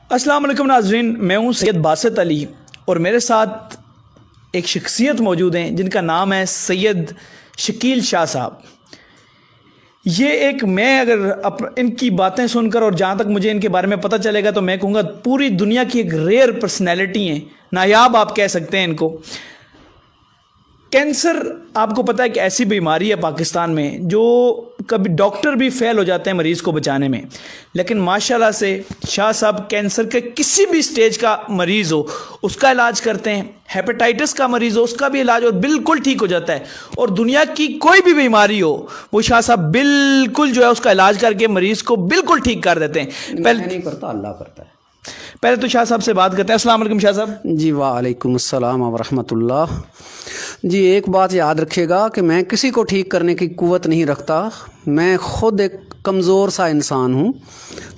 السلام علیکم ناظرین، میں ہوں سید باسط علی اور میرے ساتھ ایک شخصیت موجود ہیں جن کا نام ہے سید شکیل شاہ صاحب۔ یہ میں اگر ان کی باتیں سن کر اور جہاں تک مجھے ان کے بارے میں پتہ چلے گا تو میں کہوں گا پوری دنیا کی ایک ریئر پرسنالٹی ہیں، نایاب آپ کہہ سکتے ہیں ان کو۔ کینسر آپ کو پتہ ہے کہ ایسی بیماری ہے پاکستان میں جو کبھی ڈاکٹر بھی فیل ہو جاتے ہیں مریض کو بچانے میں، لیکن ماشاءاللہ سے شاہ صاحب کینسر کے کسی بھی سٹیج کا مریض ہو اس کا علاج کرتے ہیں، ہیپیٹائٹس کا مریض ہو اس کا بھی علاج اور بالکل ٹھیک ہو جاتا ہے، اور دنیا کی کوئی بھی بیماری ہو وہ شاہ صاحب بالکل جو ہے اس کا علاج کر کے مریض کو بالکل ٹھیک کر دیتے ہیں۔ پہلے نہیں کرتا، اللہ کرتا ہے۔ پہلے تو شاہ صاحب سے بات کرتے ہیں۔ السلام علیکم شاہ صاحب۔ جی وعلیکم السلام ورحمۃ اللہ۔ جی ایک بات یاد رکھیے گا کہ میں کسی کو ٹھیک کرنے کی قوت نہیں رکھتا، میں خود ایک کمزور سا انسان ہوں۔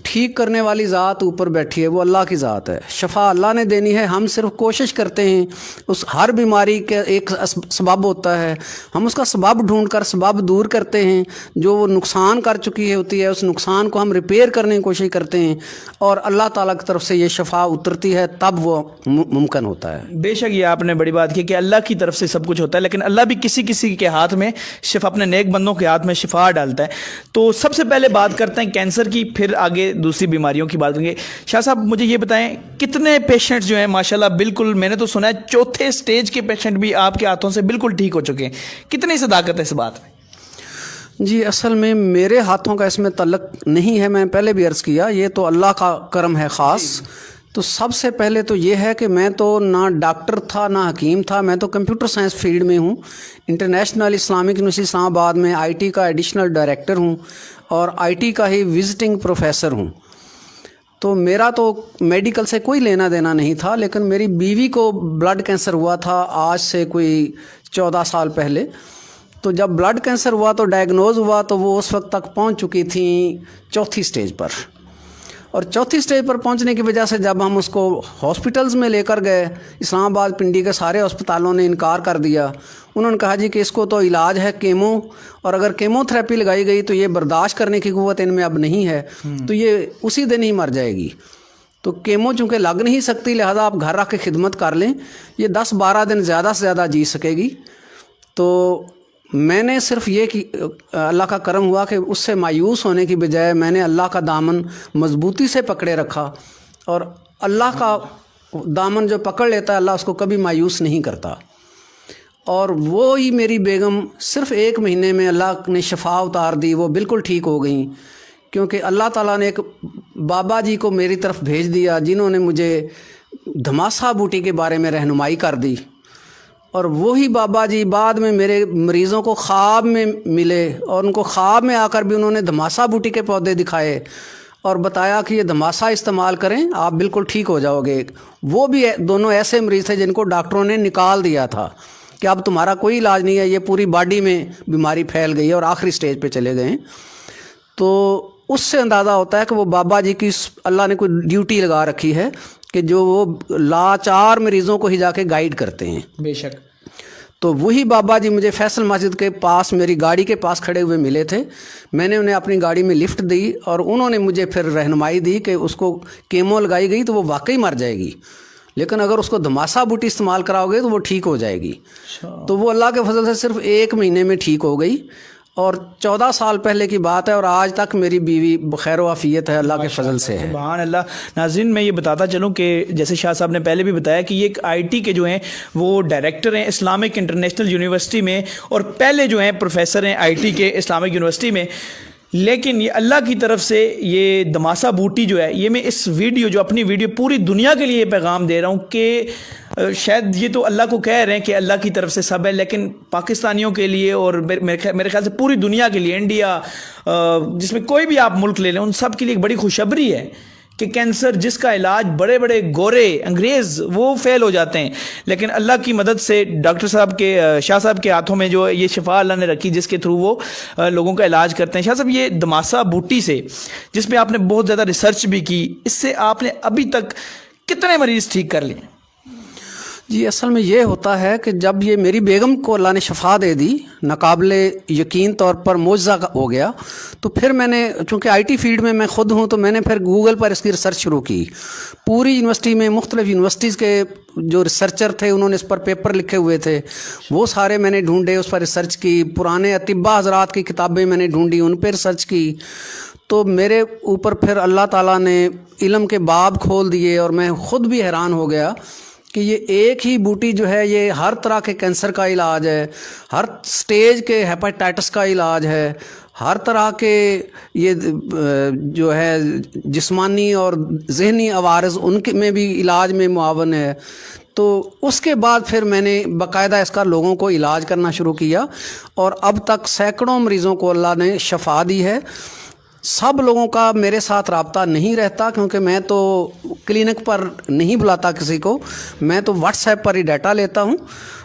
ٹھیک کرنے والی ذات اوپر بیٹھی ہے، وہ اللہ کی ذات ہے، شفا اللہ نے دینی ہے، ہم صرف کوشش کرتے ہیں۔ اس ہر بیماری کے ایک سبب ہوتا ہے، ہم اس کا سبب ڈھونڈ کر سبب دور کرتے ہیں، جو وہ نقصان کر چکی ہوتی ہے اس نقصان کو ہم ریپیئر کرنے کی کوشش کرتے ہیں، اور اللہ تعالیٰ کی طرف سے یہ شفا اترتی ہے، تب وہ ممکن ہوتا ہے۔ بے شک یہ آپ نے بڑی بات کی کہ اللہ کی طرف سے سب کچھ ہوتا ہے، لیکن اللہ بھی کسی کسی کے ہاتھ میں شفا، اپنے نیک بندوں کے ہاتھ میں شفا ڈالتا ہے۔ تو سب سے پہلے بات کرتے ہیں کینسر کی، پھر آگے دوسری بیماریوں کی بات کریں گے۔ شاہ صاحب مجھے یہ بتائیں کتنے پیشنٹس جو ہیں ماشاءاللہ بالکل، میں نے تو سنا ہے چوتھے سٹیج کے پیشنٹ بھی آپ کے ہاتھوں سے بالکل ٹھیک ہو چکے ہیں، کتنی صداقت ہے اس بات میں؟ جی اصل میں میرے ہاتھوں کا اس میں تعلق نہیں ہے، میں پہلے بھی عرض کیا، یہ تو اللہ کا کرم ہے خاص۔ تو سب سے پہلے تو یہ ہے کہ میں تو نہ ڈاکٹر تھا نہ حکیم تھا، میں تو کمپیوٹر سائنس فیلڈ میں ہوں، انٹرنیشنل اسلامک یونیورسٹی اسلام آباد میں آئی ٹی کا ایڈیشنل ڈائریکٹر ہوں اور آئی ٹی کا ہی وزٹنگ پروفیسر ہوں۔ تو میرا تو میڈیکل سے کوئی لینا دینا نہیں تھا، لیکن میری بیوی کو بلڈ کینسر ہوا تھا آج سے کوئی 14 سال پہلے۔ تو جب بلڈ کینسر ہوا تو ڈائگنوز ہوا تو وہ اس وقت تک پہنچ چکی تھیں چوتھی سٹیج پر، اور چوتھی سٹیج پر پہنچنے کی وجہ سے جب ہم اس کو ہاسپٹلز میں لے کر گئے، اسلام آباد پنڈی کے سارے ہسپتالوں نے انکار کر دیا۔ انہوں نے کہا جی کہ اس کو تو علاج ہے کیمو، اور اگر کیمو تھراپی لگائی گئی تو یہ برداشت کرنے کی قوت ان میں اب نہیں ہے، تو یہ اسی دن ہی مر جائے گی۔ تو کیمو چونکہ لگ نہیں سکتی لہذا آپ گھر رکھ کے خدمت کر لیں، یہ 10-12 دن زیادہ سے زیادہ جی سکے گی۔ تو میں نے صرف یہ کہ اللہ کا کرم ہوا کہ اس سے مایوس ہونے کی بجائے میں نے اللہ کا دامن مضبوطی سے پکڑے رکھا، اور اللہ کا دامن جو پکڑ لیتا ہے اللہ اس کو کبھی مایوس نہیں کرتا۔ اور وہی میری بیگم صرف 1 مہینے میں اللہ نے شفا اتار دی، وہ بالکل ٹھیک ہو گئیں، کیونکہ اللہ تعالیٰ نے ایک بابا جی کو میری طرف بھیج دیا جنہوں نے مجھے دھماسا بوٹی کے بارے میں رہنمائی کر دی، اور وہی بابا جی بعد میں میرے مریضوں کو خواب میں ملے، اور ان کو خواب میں آ کر بھی انہوں نے دھماسا بوٹی کے پودے دکھائے اور بتایا کہ یہ دھماسا استعمال کریں آپ بالکل ٹھیک ہو جاؤ گے۔ وہ بھی دونوں ایسے مریض تھے جن کو ڈاکٹروں نے نکال دیا تھا کہ اب تمہارا کوئی علاج نہیں ہے، یہ پوری باڈی میں بیماری پھیل گئی ہے اور آخری سٹیج پہ چلے گئے ہیں۔ تو اس سے اندازہ ہوتا ہے کہ وہ بابا جی کی اللہ نے کوئی ڈیوٹی لگا رکھی ہے کہ جو وہ لاچار مریضوں کو ہی جا کے گائیڈ کرتے ہیں۔ بے شک۔ تو وہی بابا جی مجھے فیصل مسجد کے پاس میری گاڑی کے پاس کھڑے ہوئے ملے تھے، میں نے انہیں اپنی گاڑی میں لفٹ دی اور انہوں نے مجھے پھر رہنمائی دی کہ اس کو کیمو لگائی گئی تو وہ واقعی مر جائے گی، لیکن اگر اس کو دھماسا بوٹی استعمال کراؤ گے تو وہ ٹھیک ہو جائے گی۔ تو وہ اللہ کے فضل سے صرف 1 مہینے میں ٹھیک ہو گئی، اور 14 سال پہلے کی بات ہے، اور آج تک میری بیوی بخیر و عافیت ہے، اللہ کے فضل سے ہے۔ سبحان اللہ۔ ناظرین میں یہ بتاتا چلوں کہ جیسے شاہ صاحب نے پہلے بھی بتایا کہ یہ ایک آئی ٹی کے جو ہیں وہ ڈائریکٹر ہیں اسلامک انٹرنیشنل یونیورسٹی میں، اور پہلے جو ہیں پروفیسر ہیں آئی ٹی کے اسلامک یونیورسٹی میں، لیکن یہ اللہ کی طرف سے یہ دھماسا بوٹی جو ہے، یہ میں اس ویڈیو جو اپنی ویڈیو پوری دنیا کے لیے پیغام دے رہا ہوں کہ شاید یہ تو اللہ کو کہہ رہے ہیں کہ اللہ کی طرف سے سب ہے، لیکن پاکستانیوں کے لیے اور میرے خیال سے پوری دنیا کے لیے، انڈیا جس میں کوئی بھی آپ ملک لے لیں، ان سب کے لیے ایک بڑی خوشخبری ہے کہ کینسر جس کا علاج بڑے بڑے گورے انگریز وہ فیل ہو جاتے ہیں، لیکن اللہ کی مدد سے ڈاکٹر صاحب کے شاہ صاحب کے ہاتھوں میں جو یہ شفا اللہ نے رکھی جس کے تھرو وہ لوگوں کا علاج کرتے ہیں۔ شاہ صاحب یہ دھماسا بوٹی سے جس پہ آپ نے بہت زیادہ ریسرچ بھی کی، اس سے آپ نے ابھی تک کتنے مریض ٹھیک کر لیے؟ جی اصل میں یہ ہوتا ہے کہ جب یہ میری بیگم کو اللہ نے شفا دے دی، ناقابل یقین طور پر معجزہ ہو گیا، تو پھر میں نے، چونکہ آئی ٹی فیلڈ میں خود ہوں، تو میں نے پھر گوگل پر اس کی ریسرچ شروع کی. پوری یونیورسٹی میں مختلف یونیورسٹیز کے جو ریسرچر تھے انہوں نے اس پر پیپر لکھے ہوئے تھے، وہ سارے میں نے ڈھونڈے، اس پر ریسرچ کی. پرانے اطباء حضرات کی کتابیں میں نے ڈھونڈی، ان پہ ریسرچ کی. تو میرے اوپر پھر اللہ تعالیٰ نے علم کے باب کھول دیے، اور میں خود بھی حیران ہو گیا کہ یہ ایک ہی بوٹی جو ہے یہ ہر طرح کے کینسر کا علاج ہے، ہر سٹیج کے ہیپاٹائٹس کا علاج ہے، ہر طرح کے یہ جو ہے جسمانی اور ذہنی عوارض ان کے میں بھی علاج میں معاون ہے. تو اس کے بعد پھر میں نے باقاعدہ اس کا لوگوں کو علاج کرنا شروع کیا، اور اب تک سینکڑوں مریضوں کو اللہ نے شفا دی ہے. سب لوگوں کا میرے ساتھ رابطہ نہیں رہتا، کیونکہ میں تو کلینک پر نہیں بلاتا کسی کو، میں تو واٹس ایپ پر ہی ڈیٹا لیتا ہوں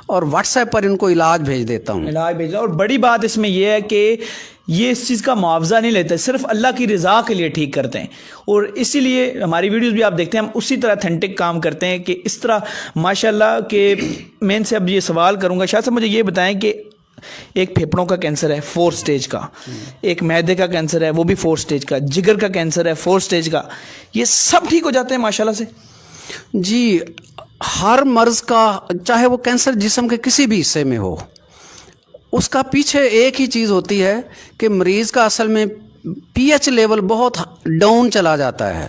اور واٹس ایپ پر ان کو علاج بھیج دیتا ہوں. علاج بھیجا. اور بڑی بات اس میں یہ ہے کہ یہ اس چیز کا معاوضہ نہیں لیتے، صرف اللہ کی رضا کے لیے ٹھیک کرتے ہیں. اور اسی لیے ہماری ویڈیوز بھی آپ دیکھتے ہیں، ہم اسی طرح اتھینٹک کام کرتے ہیں کہ اس طرح ماشاءاللہ. کہ میں ان سے اب یہ سوال کروں گا، شاید صاحب مجھے یہ بتائیں کہ ایک پھیپھڑوں کا کینسر ہے 4 سٹیج کا، ایک معدے کا کینسر ہے وہ بھی 4 سٹیج کا، جگر کا کینسر ہے 4 سٹیج کا، یہ سب ٹھیک ہو جاتے ہیں ماشاءاللہ سے؟ جی ہر مرض کا، چاہے وہ کینسر جسم کے کسی بھی حصے میں ہو، اس کا پیچھے ایک ہی چیز ہوتی ہے کہ مریض کا اصل میں پی ایچ لیول بہت ڈاؤن چلا جاتا ہے.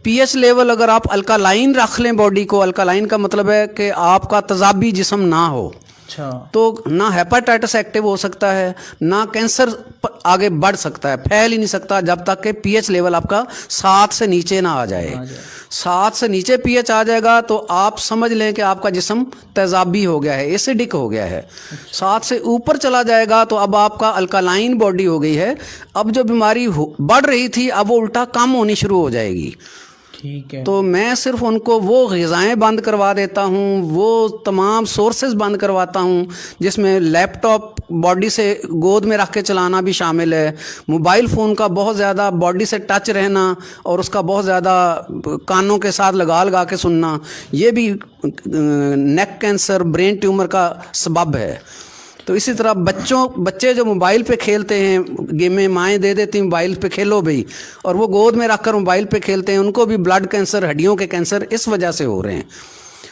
پی ایچ لیول اگر آپ الکالائن رکھ لیں باڈی کو، الکالائن کا مطلب ہے کہ آپ کا تیزابی جسم نہ ہو، تو نہ ہیپاٹائٹس ایکٹیو ہو سکتا ہے، نہ کینسر آگے بڑھ سکتا ہے، پھیل ہی نہیں سکتا جب تک کہ پی ایچ لیول آپ کا 7 سے نیچے نہ آ جائے. 7 سے نیچے پی ایچ آ جائے گا تو آپ سمجھ لیں کہ آپ کا جسم تیزابی ہو گیا ہے، ایسیڈک ہو گیا ہے. 7 سے اوپر چلا جائے گا تو اب آپ کا الکالائن باڈی ہو گئی ہے. اب جو بیماری بڑھ رہی تھی اب وہ الٹا کم ہونی شروع ہو جائے گی. ٹھیک ہے. تو میں صرف ان کو وہ غذائیں بند کروا دیتا ہوں، وہ تمام سورسز بند کرواتا ہوں، جس میں لیپ ٹاپ باڈی سے گود میں رکھ کے چلانا بھی شامل ہے، موبائل فون کا بہت زیادہ باڈی سے ٹچ رہنا اور اس کا بہت زیادہ کانوں کے ساتھ لگا کے سننا، یہ بھی نیک کینسر، برین ٹیومر کا سبب ہے. تو اسی طرح بچے جو موبائل پہ کھیلتے ہیں، گیمیں مائیں دے دیتی ہیں موبائل پہ کھیلو بھائی، اور وہ گود میں رکھ کر موبائل پہ کھیلتے ہیں، ان کو بھی بلڈ کینسر، ہڈیوں کے کینسر اس وجہ سے ہو رہے ہیں.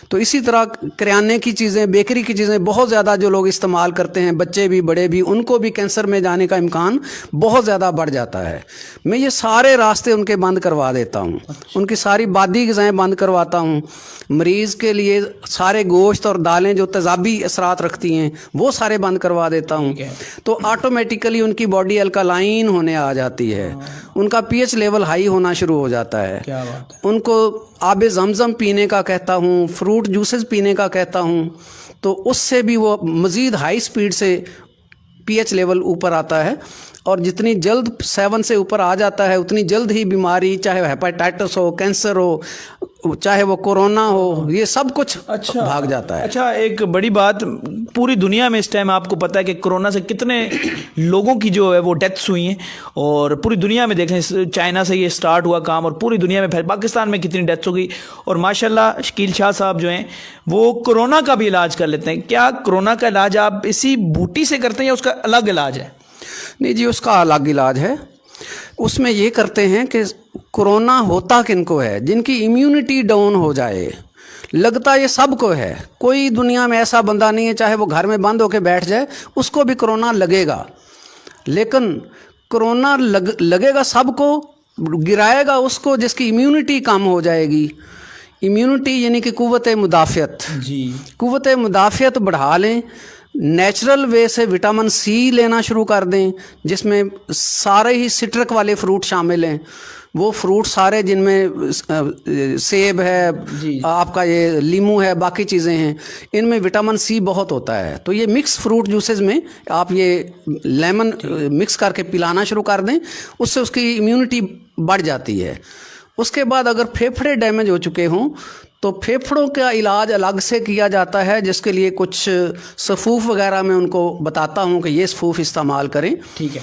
تو اسی طرح کریانے کی چیزیں، بیکری کی چیزیں بہت زیادہ جو لوگ استعمال کرتے ہیں، بچے بھی بڑے بھی، ان کو بھی کینسر میں جانے کا امکان بہت زیادہ بڑھ جاتا ہے. میں یہ سارے راستے ان کے بند کروا دیتا ہوں، ان کی ساری بادی غذائیں بند کرواتا ہوں. مریض کے لیے سارے گوشت اور دالیں جو تیزابی اثرات رکھتی ہیں وہ سارے بند کروا دیتا ہوں. تو آٹومیٹیکلی ان کی باڈی الکالائن ہونے آ جاتی ہے، ان کا پی ایچ لیول ہائی ہونا شروع ہو جاتا ہے. ان کو آب زمزم پینے کا کہتا ہوں، فروٹ جوسز پینے کا کہتا ہوں، تو اس سے بھی وہ مزید ہائی سپیڈ سے پی ایچ لیول اوپر آتا ہے. اور جتنی جلد 7 سے اوپر آ جاتا ہے اتنی جلد ہی بیماری، چاہے وہ ہیپاٹائٹس ہو، کینسر ہو، چاہے وہ کورونا ہو، یہ سب کچھ بھاگ جاتا ہے. اچھا، ایک بڑی بات، پوری دنیا میں اس ٹائم آپ کو پتہ ہے کہ کورونا سے کتنے لوگوں کی جو ہے وہ ڈیتھس ہوئی ہیں، اور پوری دنیا میں دیکھیں چائنا سے یہ سٹارٹ ہوا کام اور پوری دنیا میں پھر پاکستان میں کتنی ڈیتھس ہو گئی. اور ماشاءاللہ شکیل شاہ صاحب جو ہیں وہ کورونا کا بھی علاج کر لیتے ہیں. کیا کورونا کا علاج آپ اسی بوٹی سے کرتے ہیں یا اس کا الگ علاج ہے؟ نہیں جی، اس کا الگ علاج ہے. اس میں یہ کرتے ہیں کہ کورونا ہوتا کن کو ہے؟ جن کی امیونٹی ڈاؤن ہو جائے. لگتا یہ سب کو ہے، کوئی دنیا میں ایسا بندہ نہیں ہے چاہے وہ گھر میں بند ہو کے بیٹھ جائے اس کو بھی کورونا لگے گا. لیکن کورونا لگے گا سب کو، گرائے گا اس کو جس کی امیونٹی کم ہو جائے گی. امیونٹی یعنی کہ قوت مدافعت. جی، قوت مدافعت بڑھا لیں. نیچرل وے سے وٹامن سی لینا شروع کر دیں، جس میں سارے ہی سٹرک والے فروٹ شامل ہیں. وہ فروٹ سارے جن میں سیب ہے، آپ کا یہ لیمو ہے، باقی چیزیں ہیں، ان میں وٹامن سی بہت ہوتا ہے. تو یہ مکس فروٹ جوسز میں آپ یہ لیمن مکس کر کے پلانا شروع کر دیں، اس سے اس کی امیونٹی بڑھ جاتی ہے. اس کے بعد اگر پھیپھڑے ڈیمیج ہو چکے ہوں تو پھیپھڑوں کا علاج الگ سے کیا جاتا ہے، جس کے لیے کچھ صفوف وغیرہ میں ان کو بتاتا ہوں کہ یہ صفوف استعمال کریں. ٹھیک ہے.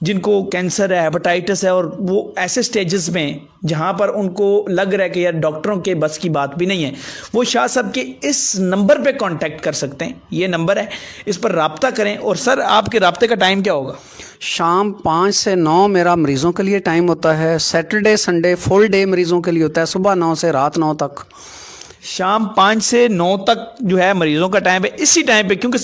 جن کو کینسر ہے, ہیپاٹائٹس ہے, اور وہ ایسے سٹیجز میں جہاں پر ان کو لگ رہا ہے کہ یار ڈاکٹروں کے بس کی بات بھی نہیں ہے, وہ شاہ صاحب کے اس نمبر پہ کانٹیکٹ کر سکتے ہیں. یہ نمبر ہے, اس پر رابطہ کریں. اور سر آپ کے رابطے کا ٹائم کیا ہوگا؟ شام 5 سے 9 میرا مریضوں کے لیے ٹائم ہوتا ہے. سیٹرڈے سنڈے فل ڈے مریضوں کے لیے ہوتا ہے, صبح 9 سے رات 9 تک. شام 5 سے 9 تک جو ہے مریضوں کا ٹائم ہے. اسی ٹائم پہ کیونکہ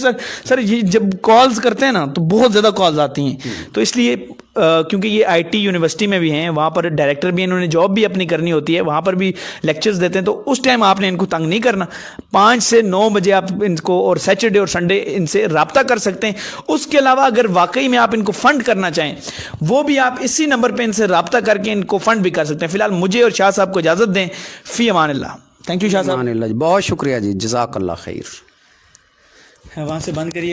سر یہ جب کالز کرتے ہیں نا تو بہت زیادہ کالز آتی ہیں, تو اس لیے کیونکہ یہ آئی ٹی یونیورسٹی میں بھی ہیں, وہاں پر ڈائریکٹر بھی ہیں, انہوں نے جاب بھی اپنی کرنی ہوتی ہے, وہاں پر بھی لیکچرز دیتے ہیں, تو اس ٹائم آپ نے ان کو تنگ نہیں کرنا. 5 سے 9 بجے آپ ان کو, اور سیٹرڈے اور سنڈے ان سے رابطہ کر سکتے ہیں. اس کے علاوہ اگر واقعی میں آپ ان کو فنڈ کرنا چاہیں, وہ بھی آپ اسی نمبر پہ ان سے رابطہ کر کے ان کو فنڈ بھی کر سکتے ہیں. فی الحال مجھے اور شاہ صاحب کو اجازت دیں. فی امان اللہ. تھینک یو شاہ صاحب. بہت شکریہ جی, جزاک اللہ خیر. وہاں سے بند کریے.